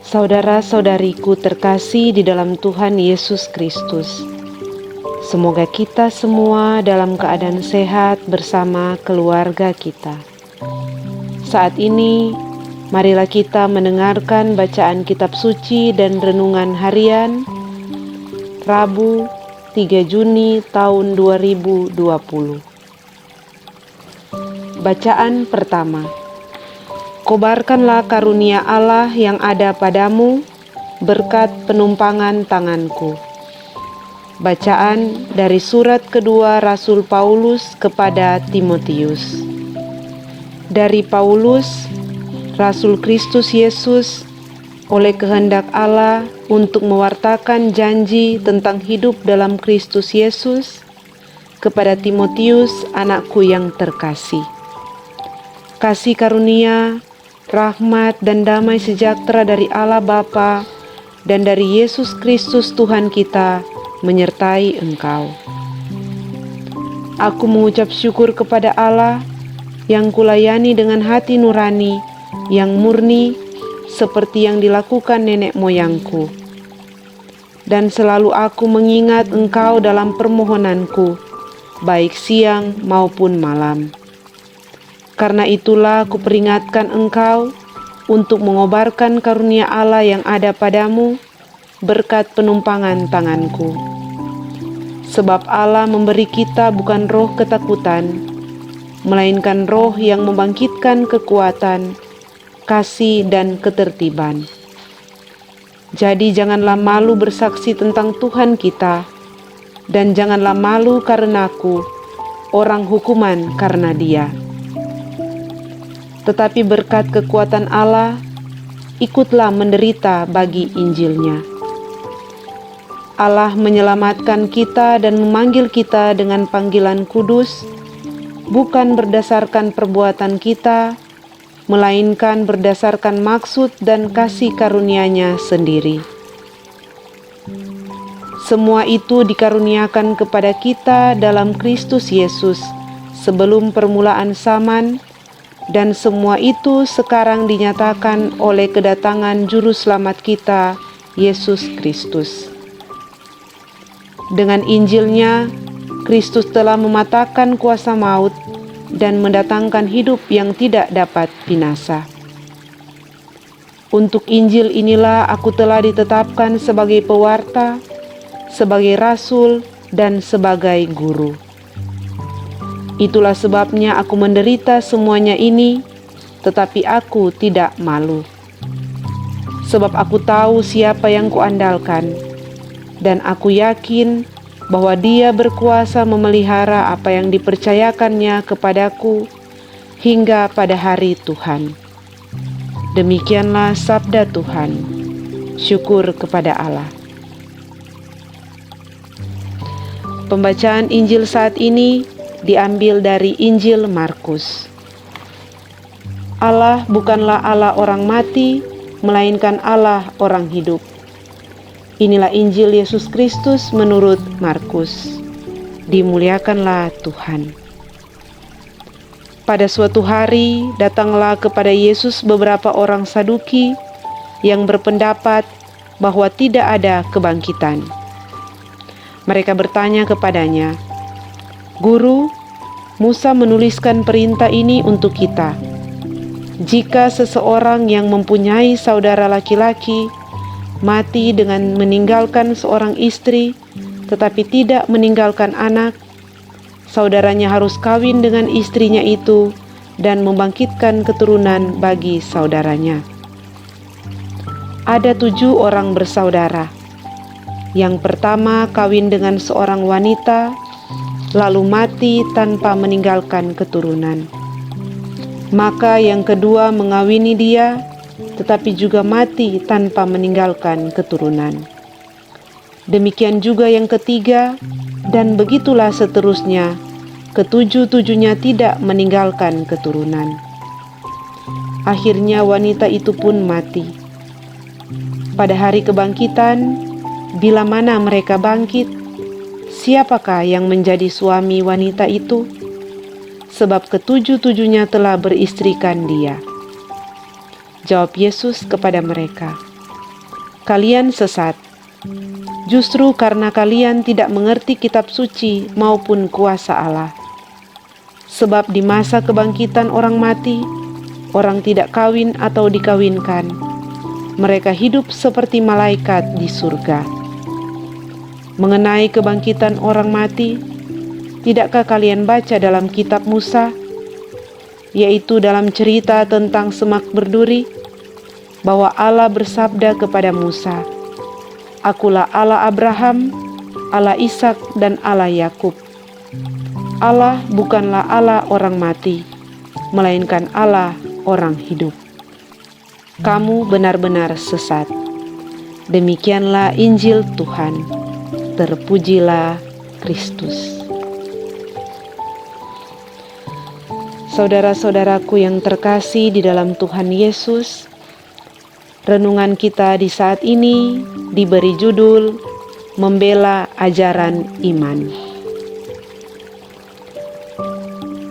Saudara-saudariku terkasih di dalam Tuhan Yesus Kristus, semoga kita semua dalam keadaan sehat bersama keluarga kita. Saat ini, marilah kita mendengarkan bacaan kitab suci dan renungan harian Rabu 3 Juni tahun 2020. Bacaan pertama. Kobarkanlah karunia Allah yang ada padamu berkat penumpangan tanganku. Bacaan dari surat kedua Rasul Paulus kepada Timotius. Dari Paulus, Rasul Kristus Yesus, oleh kehendak Allah untuk mewartakan janji tentang hidup dalam Kristus Yesus, kepada Timotius, anakku yang terkasih. Kasih karunia, rahmat dan damai sejahtera dari Allah Bapa dan dari Yesus Kristus Tuhan kita menyertai engkau. Aku mengucap syukur kepada Allah yang kulayani dengan hati nurani yang murni seperti yang dilakukan nenek moyangku. Dan selalu aku mengingat engkau dalam permohonanku, baik siang maupun malam. Karena itulah aku peringatkan engkau untuk mengobarkan karunia Allah yang ada padamu berkat penumpangan tanganku. Sebab Allah memberi kita bukan roh ketakutan, melainkan roh yang membangkitkan kekuatan, kasih dan ketertiban. Jadi janganlah malu bersaksi tentang Tuhan kita, dan janganlah malu karenaku, orang hukuman karena Dia. Tetapi berkat kekuatan Allah, ikutlah menderita bagi Injil-Nya. Allah menyelamatkan kita dan memanggil kita dengan panggilan kudus, bukan berdasarkan perbuatan kita, melainkan berdasarkan maksud dan kasih karunia-Nya sendiri. Semua itu dikaruniakan kepada kita dalam Kristus Yesus sebelum permulaan zaman, dan semua itu sekarang dinyatakan oleh kedatangan Juru Selamat kita, Yesus Kristus. Dengan Injil-Nya, Kristus telah mematahkan kuasa maut dan mendatangkan hidup yang tidak dapat binasa. Untuk Injil inilah aku telah ditetapkan sebagai pewarta, sebagai rasul, dan sebagai guru. Itulah sebabnya aku menderita semuanya ini, tetapi aku tidak malu. Sebab aku tahu siapa yang kuandalkan, dan aku yakin bahwa Dia berkuasa memelihara apa yang dipercayakannya kepadaku hingga pada hari Tuhan. Demikianlah sabda Tuhan. Syukur kepada Allah. Pembacaan Injil saat ini diambil dari Injil Markus. Allah bukanlah Allah orang mati, melainkan Allah orang hidup. Inilah Injil Yesus Kristus menurut Markus. Dimuliakanlah Tuhan. Pada suatu hari datanglah kepada Yesus beberapa orang Saduki yang berpendapat bahwa tidak ada kebangkitan. Mereka bertanya kepadanya, "Guru, Musa menuliskan perintah ini untuk kita. Jika seseorang yang mempunyai saudara laki-laki mati dengan meninggalkan seorang istri, tetapi tidak meninggalkan anak, saudaranya harus kawin dengan istrinya itu dan membangkitkan keturunan bagi saudaranya. Ada 7 orang bersaudara. Yang pertama kawin dengan seorang wanita, lalu mati tanpa meninggalkan keturunan. Maka yang kedua mengawini dia, tetapi juga mati tanpa meninggalkan keturunan. Demikian juga yang ketiga, dan begitulah seterusnya, ketujuh-tujuhnya tidak meninggalkan keturunan. Akhirnya wanita itu pun mati. Pada hari kebangkitan, bila mana mereka bangkit, siapakah yang menjadi suami wanita itu? Sebab ketujuh-tujuhnya telah beristrikan dia. Jawab Yesus kepada mereka, kalian sesat. Justru karena kalian tidak mengerti kitab suci maupun kuasa Allah. Sebab di masa kebangkitan orang mati, orang tidak kawin atau dikawinkan, mereka hidup seperti malaikat di surga. Mengenai kebangkitan orang mati, tidakkah kalian baca dalam kitab Musa, yaitu dalam cerita tentang semak berduri, bahwa Allah bersabda kepada Musa, "Akulah Allah Abraham, Allah Ishak, dan Allah Yakub." Allah bukanlah Allah orang mati, melainkan Allah orang hidup. Kamu benar-benar sesat. Demikianlah Injil Tuhan. Terpujilah Kristus. Saudara-saudaraku yang terkasih di dalam Tuhan Yesus, renungan kita di saat ini diberi judul Membela Ajaran Iman.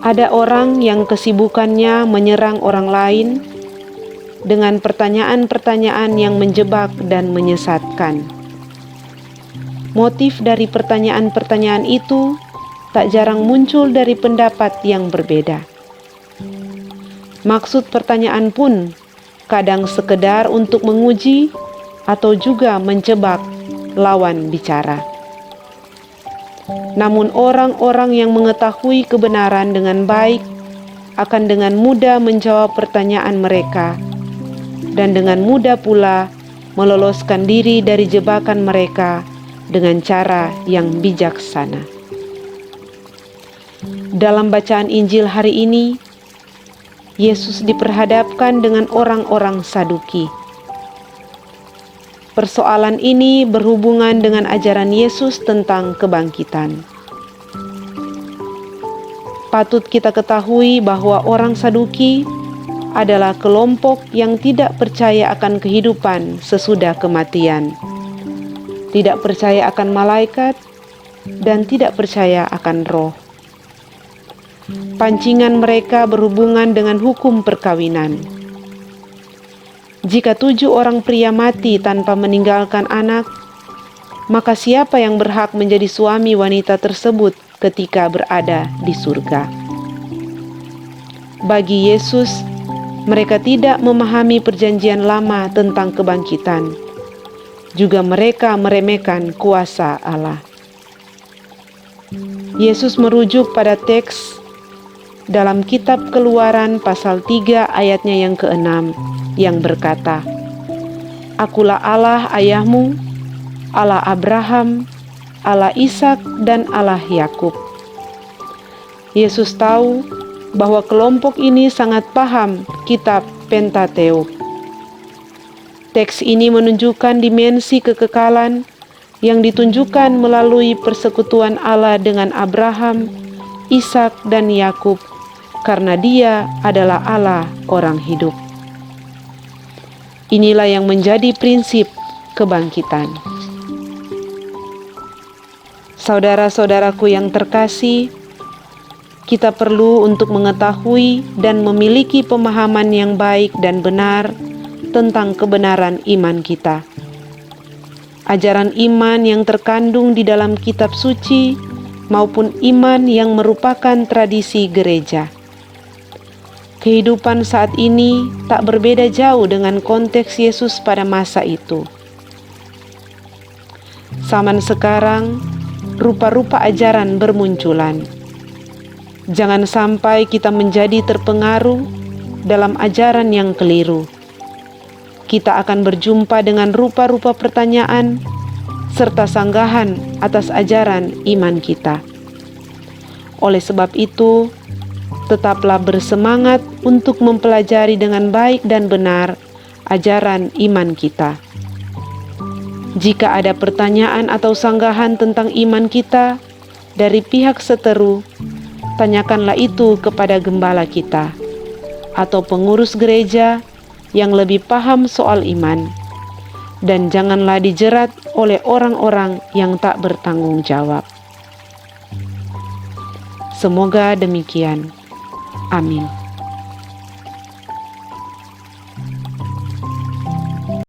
Ada orang yang kesibukannya menyerang orang lain dengan pertanyaan-pertanyaan yang menjebak dan menyesatkan. Motif dari pertanyaan-pertanyaan itu tak jarang muncul dari pendapat yang berbeda. Maksud pertanyaan pun kadang sekedar untuk menguji atau juga mencebak lawan bicara. Namun orang-orang yang mengetahui kebenaran dengan baik akan dengan mudah menjawab pertanyaan mereka dan dengan mudah pula meloloskan diri dari jebakan mereka dengan cara yang bijaksana. Dalam bacaan Injil hari ini, Yesus diperhadapkan dengan orang-orang Saduki. Persoalan ini berhubungan dengan ajaran Yesus tentang kebangkitan. Patut kita ketahui bahwa orang Saduki adalah kelompok yang tidak percaya akan kehidupan sesudah kematian, tidak percaya akan malaikat, dan tidak percaya akan roh. Pancingan mereka berhubungan dengan hukum perkawinan. Jika 7 orang pria mati tanpa meninggalkan anak, maka siapa yang berhak menjadi suami wanita tersebut ketika berada di surga? Bagi Yesus, mereka tidak memahami perjanjian lama tentang kebangkitan. Juga mereka meremehkan kuasa Allah. Yesus merujuk pada teks dalam kitab Keluaran pasal 3 ayatnya yang ke-6 yang berkata, "Akulah Allah ayahmu, Allah Abraham, Allah Ishak, dan Allah Yakub." Yesus tahu bahwa kelompok ini sangat paham kitab Pentateuk. Teks ini menunjukkan dimensi kekekalan yang ditunjukkan melalui persekutuan Allah dengan Abraham, Ishak, dan Yakub, karena Dia adalah Allah orang hidup. Inilah yang menjadi prinsip kebangkitan. Saudara-saudaraku yang terkasih, kita perlu untuk mengetahui dan memiliki pemahaman yang baik dan benar tentang kebenaran iman kita. Ajaran iman yang terkandung di dalam kitab suci maupun iman yang merupakan tradisi gereja. Kehidupan saat ini tak berbeda jauh dengan konteks Yesus pada masa itu. Zaman sekarang, rupa-rupa ajaran bermunculan. Jangan sampai kita menjadi terpengaruh dalam ajaran yang keliru. Kita akan berjumpa dengan rupa-rupa pertanyaan serta sanggahan atas ajaran iman kita. Oleh sebab itu, tetaplah bersemangat untuk mempelajari dengan baik dan benar ajaran iman kita. Jika ada pertanyaan atau sanggahan tentang iman kita dari pihak seteru, tanyakanlah itu kepada gembala kita atau pengurus gereja yang lebih paham soal iman, dan janganlah dijerat oleh orang-orang yang tak bertanggung jawab. Semoga demikian. Amin.